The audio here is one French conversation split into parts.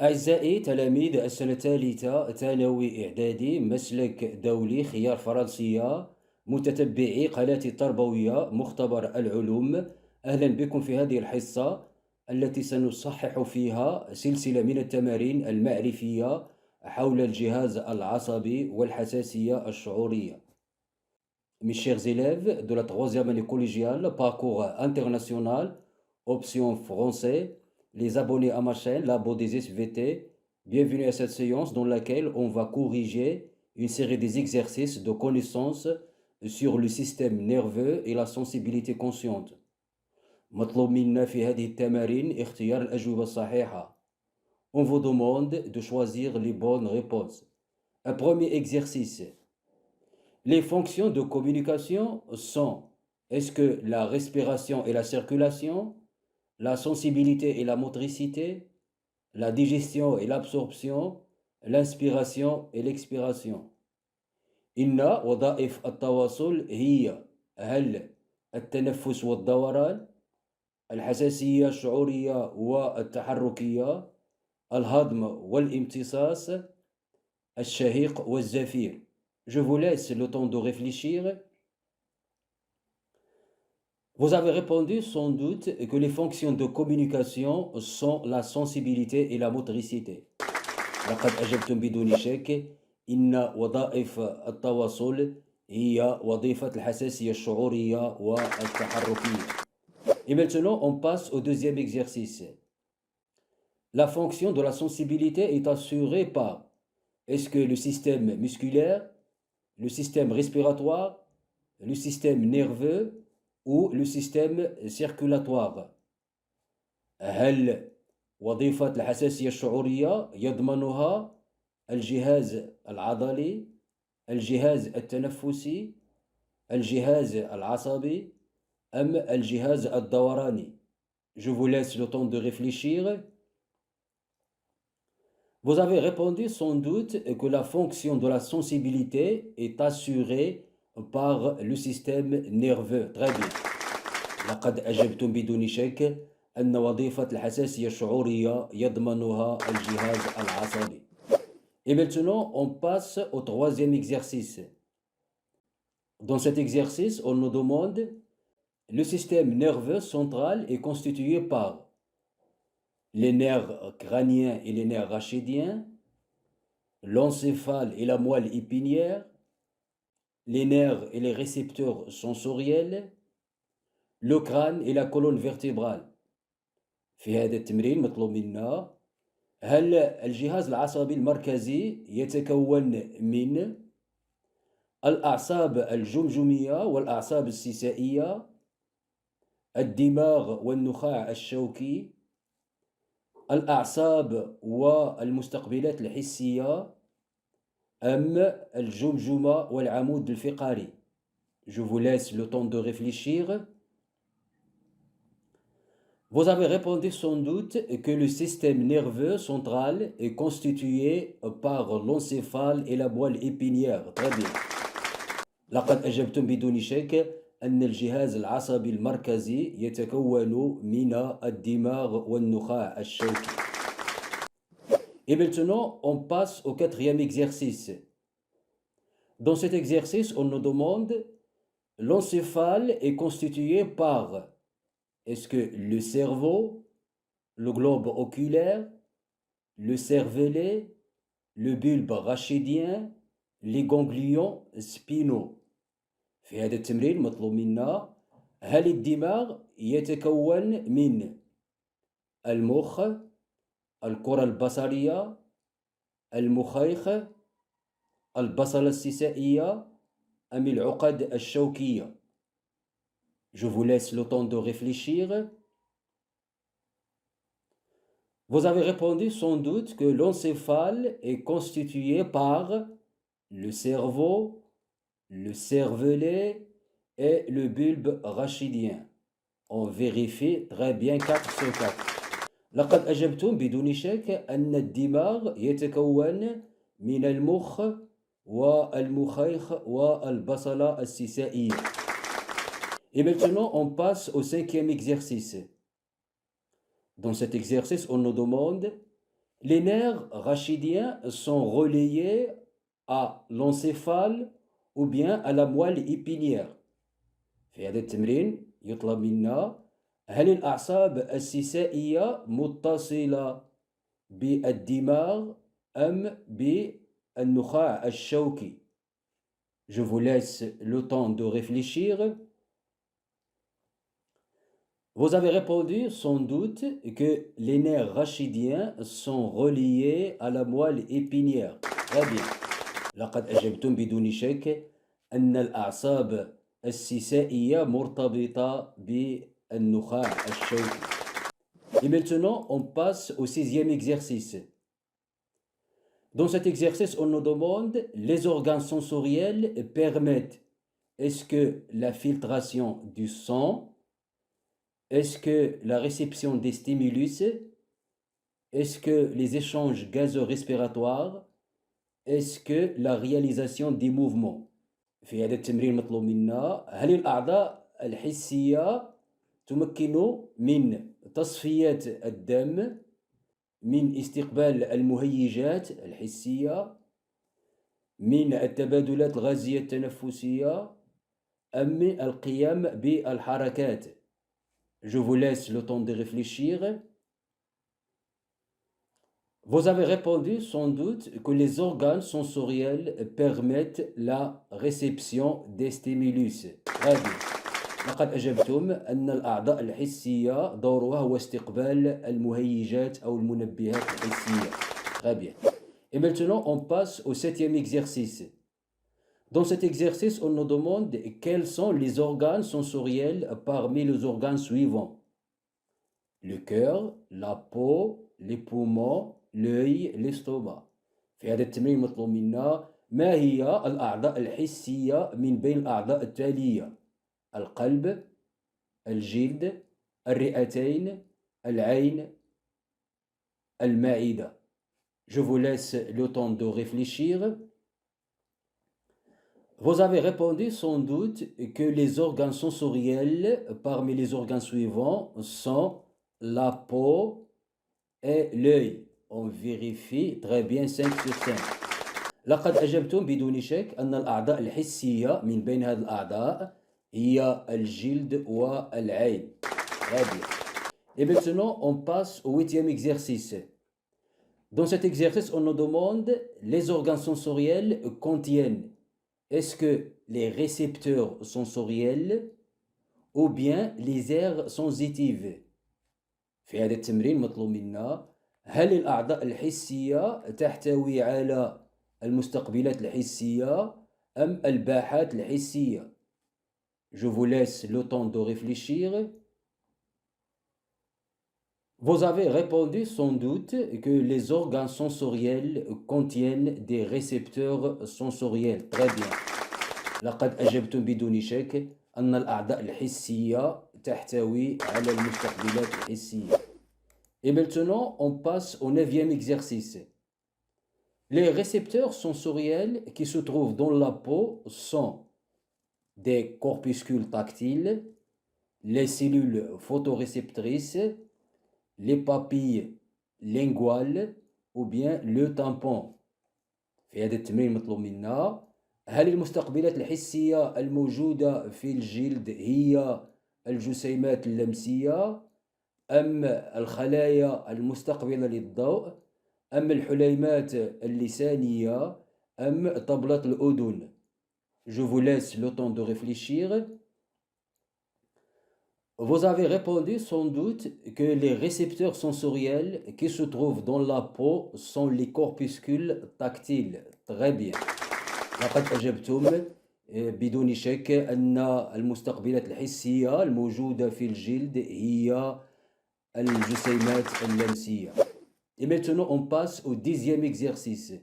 أعزائي تلاميذ السنة الثالثة ثانوي إعدادي مسلك دولي خيار فرنسية متتبعي قناة التربوية مختبر العلوم. أهلا بكم في هذه الحصة التي سنصحح فيها سلسلة من التمارين المعرفية حول الجهاز العصبي والحساسية الشعورية. Mes chers élèves de la troisième année collégiale, parcours international, option français, les abonnés à ma chaîne, Labo des SVT, bienvenue à cette séance dans laquelle on va corriger une série des exercices de connaissances sur le système nerveux et la sensibilité consciente. مطلوب منا في هذه التمارين اختيار الأجوبة الصحيحة. On vous demande de choisir les bonnes réponses. Un premier exercice. Les fonctions de communication sont: est-ce que la respiration et la circulation, la sensibilité et la motricité, la digestion et l'absorption, l'inspiration et l'expiration. إن وظائف التواصل هي: هل التنفس والدوران، الحساسية الشعورية والتحركية، الهضم والامتصاص، الشهيق والزفير. Je vous laisse le temps de réfléchir. Vous avez répondu sans doute que les fonctions de communication sont la sensibilité et la motricité. لقد أجبتم بدون شك. إن وظائف التواصل هي وظيفة الحساسية الشعورية والتحركية. Et maintenant, on passe au deuxième exercice. La fonction de la sensibilité est assurée par: est-ce que le système musculaire, le système respiratoire, le système nerveux ou le système circulatoire. هل وظيفة الحساسية الشعورية يضمنها الجهاز العضلي، الجهاز التنفسي، الجهاز العصبي أم الجهاز الدوراني؟ Je vous laisse le temps de réfléchir. Vous avez répondu sans doute que la fonction de la sensibilité est assurée par le système nerveux. Très bien. لقد أجبتم بدون شك أن وظيفة الحساسية الشعورية يضمنها الجهاز العصبي. Et maintenant, on passe au troisième exercice. Dans cet exercice, on nous demande: le système nerveux central est constitué par les nerfs crâniens et les nerfs rachidiens, l'encéphale et la moelle épinière, les nerfs et les récepteurs sensoriels, le crâne et la colonne vertébrale. في هذا التمرين مطلوب منا: هل الجهاز العصبي المركزي يتكون من الأعصاب الجمجمية والأعصاب السيسائية، الدماغ والنخاع الشوكي، الأعصاب والمستقبلات الحسية، أم الجمجمة والعمود الفقري؟ Je vous laisse le temps de réfléchir. Vous avez répondu sans doute que le système nerveux central est constitué par l'encéphale et la moelle épinière. Très bien. لقد أجبتم بدون شك أن الجهاز العصبي المركزي يتكون من الدماغ والنخاع الشوكي. Et maintenant, on passe au quatrième exercice. Dans cet exercice, on nous demande: l'encéphale est constitué par: est-ce que le cerveau, le globe oculaire, le cervelet, le bulbe rachidien, les ganglions spinaux؟ في هذا التمرين مطلوب منا: هل الدماغ يتكون من المخ، الكرة البصرية، المخيخ، البصلة السيسائية أم العقد الشوكية؟ Je vous laisse le temps de réfléchir. Vous avez répondu sans doute que l'encéphale est constitué par le cerveau, le cervelet et le bulbe rachidien. On vérifie très bien 4 sur 4. لقد أجبتم بدون شك أن الدماغ يتكون من المخ والمخيخ والبصلة السيسائية. Et maintenant, on passe au cinquième exercice. Dans cet exercice, on nous demande: Les nerfs rachidiens sont relayés à l'encéphale ou bien à la moelle épinière. في هذا التمرين يطلب منا هل الأعصاب السيسائية متصلة بالدماغ أم بالنخاع الشوكي. Je vous laisse le temps de réfléchir. Vous avez répondu sans doute que les nerfs rachidiens sont reliés à la moelle épinière. Très bien. لقد أجبتم بدون شك أن الأعصاب السيسائية مرتبطة بالنخاع الشوكي. Et maintenant, on passe au sixième exercice. Dans cet exercice, on nous demande les organes sensoriels permettent est-ce que la filtration du sang, est-ce que la réception des stimulus, est-ce que les échanges gazorespiratoires, est-ce que la réalisation des mouvements. في هذا التمرين مطلوب منا هل الأعضاء الحسية تمكن من تصفية الدم، من استقبال المهيجات الحسية، من التبادلات الغازية التنفسية، أم القيام بالحركات. Je vous laisse le temps de réfléchir. Vous avez répondu sans doute que les organes sensoriels permettent la réception des stimulus. Très bien. لقد أجبتم أن الأعضاء الحسية دورها هو استقبال المهيجات أو المنبهات الحسية. Très bien. Et maintenant, on passe au septième exercice. Dans cet exercice, on nous demande quels sont les organes sensoriels parmi les organes suivants. Le cœur, la peau, les poumons, l'œil, l'estomac. في هذا التمرين مطلوب منا ما هي الأعضاء الحسية من بين الأعضاء التالية: القلب، الجلد، الرئتين، العين، المعدة. Je vous laisse le temps de réfléchir. Vous avez répondu sans doute que les organes sensoriels parmi les organes suivants sont la peau et l'œil. On vérifie très bien 5 sur 5. لقد أجبتم بدون شك أن الأعضاء الحسية من بين هذه الأعضاء هي الجلد والعين. Très bien. Et maintenant, on passe au huitième exercice. Dans cet exercice, on nous demande les organes sensoriels contiennent est-ce que les récepteurs sensoriels ou bien les aires sensitives. في هذا التمرين مطلوب منا هل الأعضاء الحسية تحتوي على المستقبلات الحسية أم الباحات الحسية. Je vous laisse le temps de réfléchir. Vous avez répondu sans doute que les organes sensoriels contiennent des récepteurs sensoriels. Très bien. لقد أجبتم بدون شك أن الأعضاء الحسية تحتوي على المستقبلات الحسية. Et maintenant, on passe au neuvième exercice. Les récepteurs sensoriels qui se trouvent dans la peau sont des corpuscules tactiles, les cellules photoréceptrices, les papilles linguales ou bien le tampon. في هذا التمرين مطلوب منا هل المستقبلات الحسية الموجودة في الجلد هي الجسيمات اللمسية أم الخلايا المستقبلة للضوء أم الحليمات اللسانية أم طبلة الأذن. Je vous laisse le temps de réfléchir. Vous avez répondu sans doute que les récepteurs sensoriels qui se trouvent dans la peau sont les corpuscules tactiles. Très bien. لقد أجبتم بدون شك أن المستقبلات الحسية الموجودة في الجلد هي الجسيمات اللمسية. Et maintenant, on passe au dixième exercice.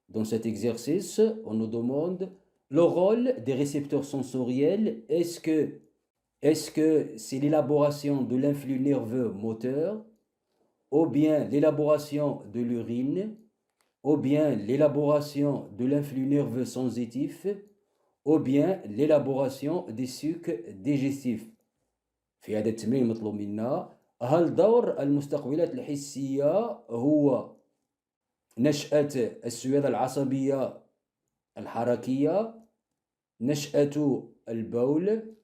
Dans cet exercice, on nous demande le rôle des récepteurs sensoriels. Est-ce que c'est l'élaboration de l'influx nerveux moteur, ou bien l'élaboration de l'urine, ou bien l'élaboration de l'influx nerveux sensitif, ou bien l'élaboration des sucs digestifs. في هذا التمرين مطلوب منا هل دور المستقبلات الحسية هو نشأة السيادة العصبية الحركية، نشأة البول،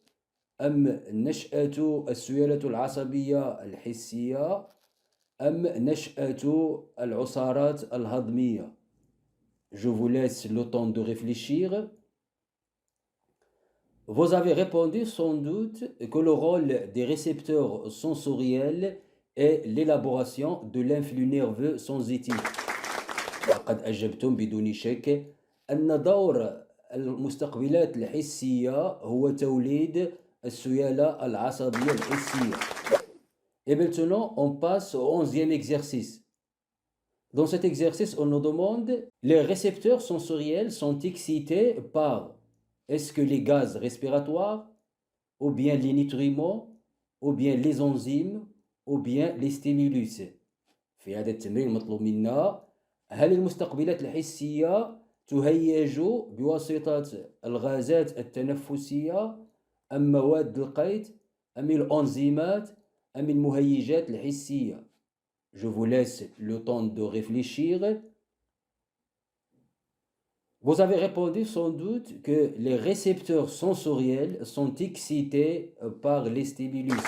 أم نشأة السيالة العصبية الحسية، أم نشأة العصارات الهضمية؟ Je vous laisse le temps de réfléchir. Vous avez répondu sans doute que le rôle des récepteurs sensoriels est l'élaboration de l'influx nerveux sensitif. لقد أجبتم بدون شك أن دور المستقبلات الحسية هو توليد السيالة العصبية الحسية. Et maintenant, on passe au 11e exercice. Dans cet exercice, on nous demande les récepteurs sensoriels sont excités par est-ce que les gaz respiratoires, ou bien les nutriments, ou bien les enzymes, ou bien les stimulus. في هذا التمرين مطلوب منا هل المستقبلات الحسية تهيج بواسطة الغازات التنفسية أم مواد القيد أم الأنزيمات أم المهيجات الحسية؟ Je vous laisse le temps de réfléchir. Vous avez répondu sans doute que les récepteurs sensoriels sont excités par les stimulus.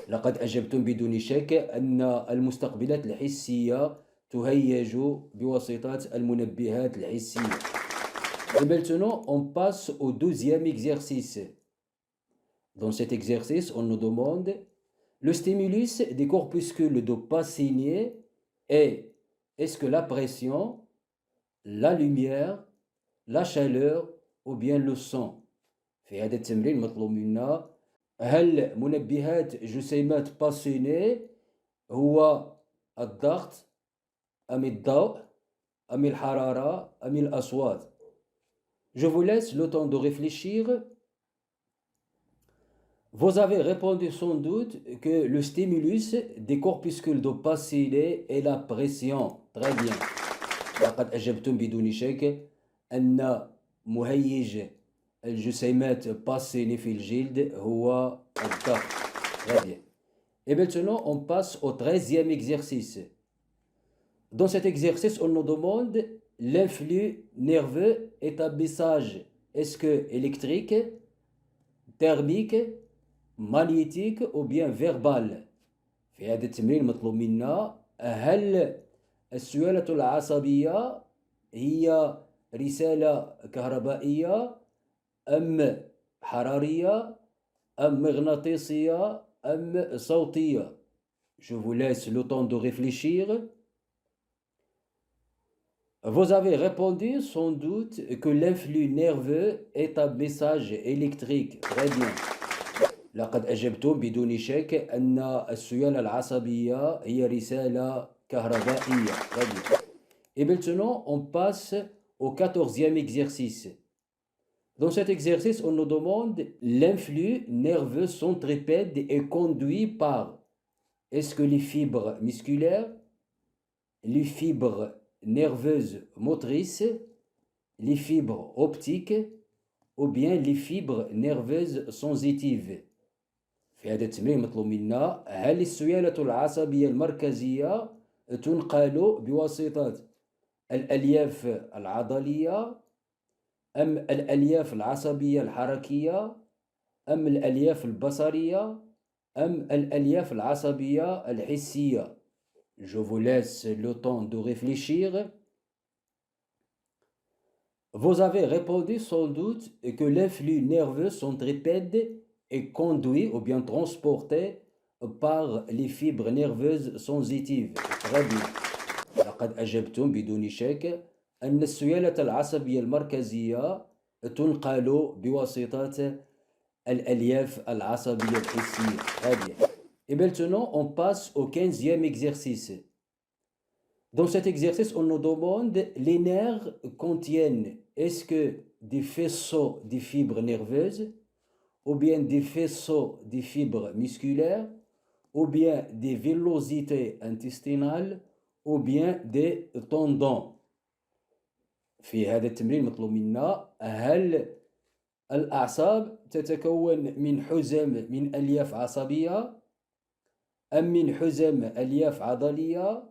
لقد أجبتم بدون شك أن المستقبلات الحسية تهيج بواسطة المنبهات الحسية. Et maintenant, on passe au 12e exercice. Dans cet exercice, on nous demande le stimulus des corpuscules de Pacini est-ce que la pression, la lumière, la chaleur ou bien le son؟ في هذا التمرين مطلوب منا هل منبهات جسيمات باسيني هو الضغط أم الضوء أم الحرارة أم الأصوات؟ Je vous laisse le temps de réfléchir. Vous avez répondu sans doute que le stimulus des corpuscules de Pacini est la pression. Très bien. لقد أجبتم بدون شك أن مهيج الجسيمات باسيني في الجلد هو الضغط. Très bien. Et maintenant, on passe au 13e exercice. Dans cet exercice, on nous demande l'influx nerveux établissage. Est-ce que électrique, thermique, magnétique ou bien verbal؟ في هذا التمرين مطلوب منا هل السيالة العصبية هي رسالة كهربائية أم حرارية أم مغناطيسية أم صوتية؟ Je vous laisse le temps de réfléchir. Vous avez répondu sans doute que l'influx nerveux est un message électrique. Très bien. لقد أجبتم بدون شك أن السيالة العصبية هي رسالة كهربائية. Très bien. Et maintenant, on passe au 14e exercice. Dans cet exercice, on nous demande l'influx nerveux centripète est conduit par est-ce que les fibres musculaires, les fibres nerveuses motrices, les fibres optiques ou bien les fibres nerveuses sensitives؟ في هذا التمرين مطلوب منا هل السيالة العصبية المركزية تنقل بواسطة الألياف العضلية أم الألياف العصبية الحركية أم الألياف البصرية أم الألياف العصبية الحسية؟ Je vous laisse le temps de réfléchir. Vous avez répondu sans doute que l'influx nerveux centripète est conduit ou bien transporté par les fibres nerveuses sensitives. Très bien. لقد أجبتم بدون شك أن السيالة العصبية المركزية تنقل بواسطة الألياف العصبية الحسية. Très bien. Et maintenant, on passe au 15e exercice. Dans cet exercice, on nous demande les nerfs contiennent est-ce que des faisceaux de fibres nerveuses ou bien des faisceaux de fibres musculaires ou bien des villosités intestinales ou bien des tendons. في هذا التمرين مطلوب منا هل الأعصاب تتكون من حزم من ألياف عصبية أم من حزم ألياف عضلية،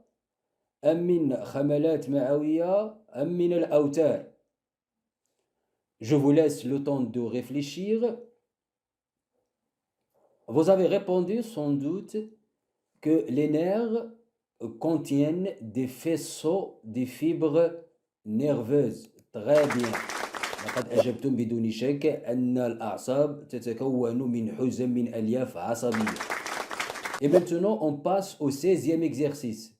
أم من خملات معوية، أم من الأوتار؟ Je vous laisse le temps de réfléchir. Vous avez répondu sans doute que les nerfs contiennent des faisceaux de fibres nerveuses. Très bien. لقد أجبتم بدون شك أن الأعصاب تتكون من حزم من ألياف عصبية. Et maintenant, on passe au 16e exercice.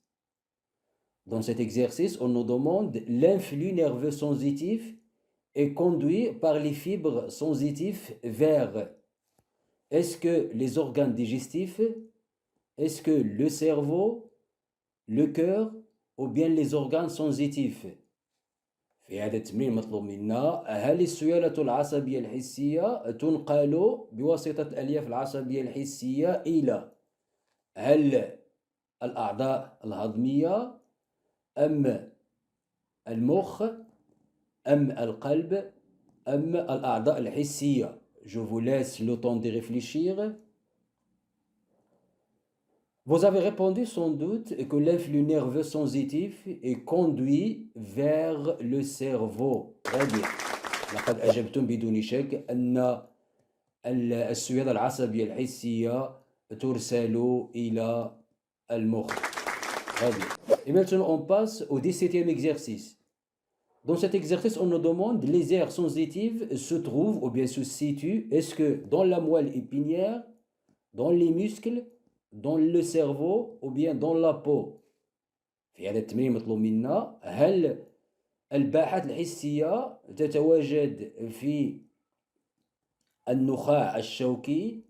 Dans cet exercice, on nous demande l'influx nerveux sensitif est conduit par les fibres sensitives vers est-ce que les organes digestifs, est-ce que le cerveau, le cœur ou bien les organes sensitifs. في هذا التمرين مطلوب منا هل السيالة العصبية الحسية تنقل بواسطة الألياف العصبية الحسية إلى هل الأعضاء الهضمية أم المخ أم القلب أم الأعضاء الحسية. Je vous laisse le temps de réfléchir. Vous avez répondu sans doute que l'influx nerveux sensitif est conduit vers le cerveau. Très bien. لقد أجبتم بدون شك أن السيادة العصبية الحسية ترسل إلى المخ. Très bien. Et maintenant, on passe au 17e exercice. Dans cet exercice, on nous demande les aires sensitives se trouvent ou bien se situent, est-ce que dans la moelle épinière, dans les muscles, dans le cerveau ou bien dans la peau. في هذا التمرين مطلوب منا هل الباحات الحسية تتواجد في النخاع الشوكي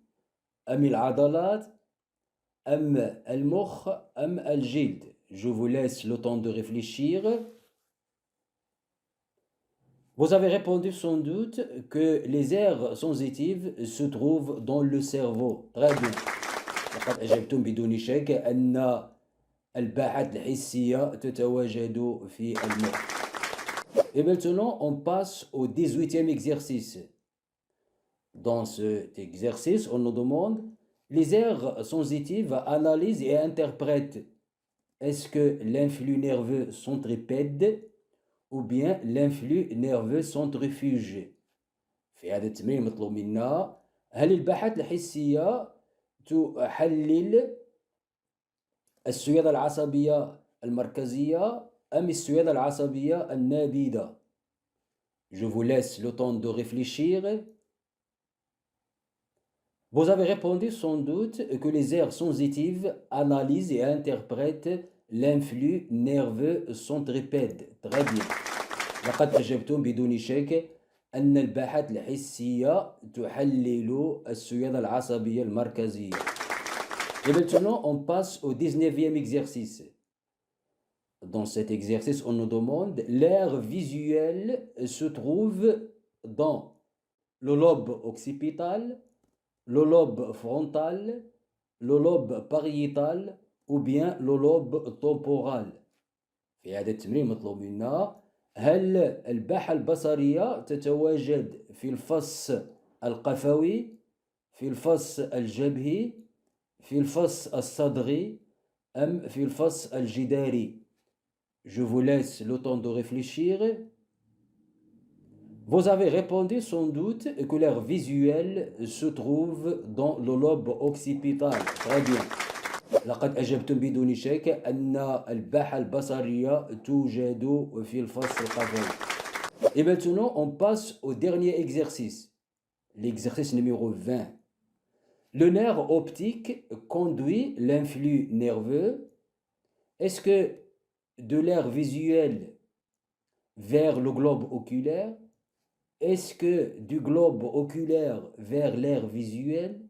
أم العضلات أم المخ أم الجلد. Je vous laisse le temps de réfléchir. Vous avez répondu sans doute que les aires sensitives se trouvent dans le cerveau. Très bien. لقد أجبتم بدون شك أن الباحات الحسية تتواجد في المخ. Et maintenant, on passe au 18e exercice. Dans cet exercice, on nous demande les aires sensitives analysent et interprètent. Est-ce que l'influx nerveux centripète ou bien l'influx nerveux centrifuge. في هذا التمرين مطلوب منا هل الباحات الحسية تحلل السيادة العصبية المركزية أم السيادة العصبية النابضة. Je vous laisse le temps de réfléchir. Vous avez répondu sans doute que les aires sensitives analysent et interprètent l'influx nerveux centripète. Très bien. لقد أجبتم بدون شك أن الباحات الحسية تحلل السيادة العصبية المركزية. Et maintenant, on passe au 19e exercice. Dans cet exercice, on nous demande l'aire visuelle se trouve dans le lobe occipital, le lobe frontal, le lobe pariétal ou bien le lobe temporal. في هذا التمرين مطلوب منا هل الباحة البصرية تتواجد في الفص القفوي، في الفص الجبهي، في الفص الصدغي أم في الفص الجداري. Je vous laisse le temps de réfléchir. Vous avez répondu sans doute que l'aire visuelle se trouve dans le lobe occipital. Très bien. لقد أجبتم بدون شك أن الباحة البصرية توجد في الفص القفوي. Et maintenant, on passe au dernier exercice. L'exercice numéro 20. Le nerf optique conduit l'influx nerveux. Est-ce que de l'aire visuelle vers le globe oculaire? Est-ce que du globe oculaire vers l'aire visuelle?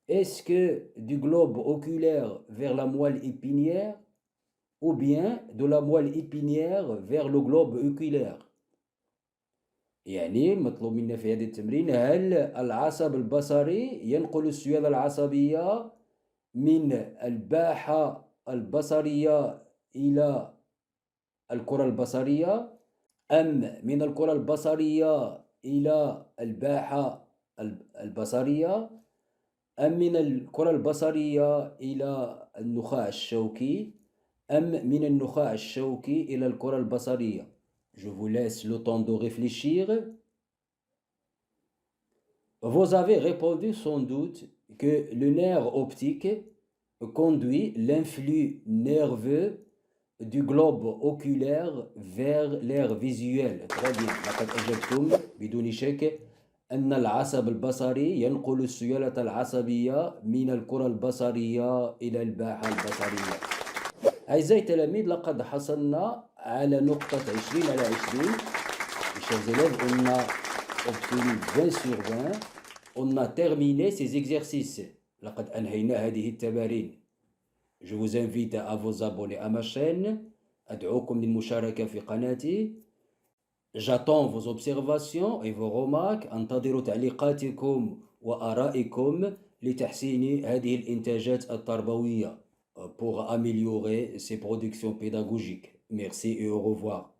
Est-ce que du globe oculaire vers la moelle épinière ou bien de la moelle épinière vers le globe oculaire؟ يعني مطلوب منا في هذا التمرين هل العصب البصري ينقل السيادة العصبية من الباحة البصرية إلى الكرة البصرية أم من الكرة البصرية إلى الباحة البصرية أم من الكرة البصرية إلى النخاع الشوكي، أم من النخاع الشوكي إلى الكرة البصرية؟ Je vous laisse le temps de réfléchir. Vous avez répondu sans doute que le nerf optique conduit l'influx nerveux du globe oculaire vers l'aire visuelle. Très bien. لقد أجبتم بدون شك أن العصب البصري ينقل السيالة العصبية من الكرة البصرية إلى الباحة البصرية. أعزائي التلاميذ، لقد حصلنا على نقطة 20 على 20. Chers élèves, on a obtenu 20 sur 20. On a terminé ces exercices. لقد أنهينا هذه التمارين. Je vous invite à vous abonner à ma chaîne. أدعوكم للمشاركة في قناتي. J'attends vos observations et vos remarques. أنتظر تعليقاتكم وآرائكم لتحسين هذه الإنتاجات التربوية pour améliorer ces productions pédagogiques. Merci et au revoir.